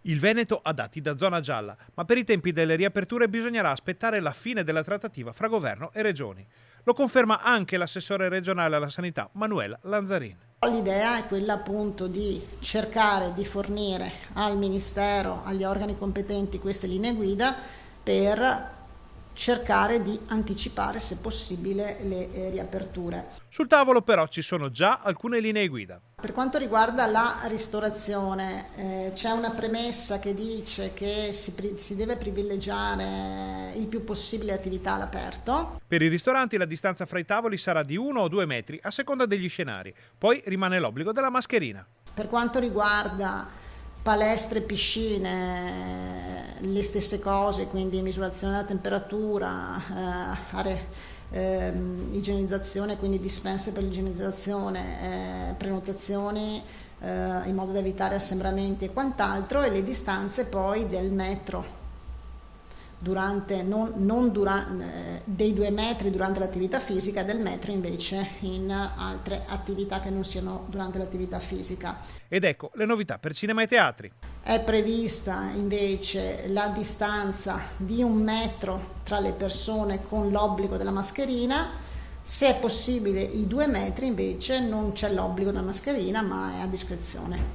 Il Veneto ha dati da zona gialla, ma per i tempi delle riaperture bisognerà aspettare la fine della trattativa fra governo e regioni. Lo conferma anche l'assessore regionale alla sanità Manuela Lanzarin. L'idea è quella appunto di cercare di fornire al Ministero, agli organi competenti queste linee guida per cercare di anticipare, se possibile, le riaperture. Sul tavolo però ci sono già alcune linee guida. Per quanto riguarda la ristorazione, c'è una premessa che dice che si deve privilegiare il più possibile attività all'aperto. Per i ristoranti la distanza fra i tavoli sarà di 1 o 2 metri a seconda degli scenari, poi rimane l'obbligo della mascherina. Per quanto riguarda palestre, piscine, le stesse cose, quindi misurazione della temperatura, igienizzazione, quindi dispense per l'igienizzazione, prenotazioni in modo da evitare assembramenti e quant'altro, e le distanze poi del metro dei 2 metri durante l'attività fisica, del metro invece in altre attività che non siano durante l'attività fisica. Ed ecco le novità per cinema e teatri. È prevista invece la distanza di 1 metro tra le persone con l'obbligo della mascherina. Se è possibile i 2 metri invece non c'è l'obbligo della mascherina, ma è a discrezione.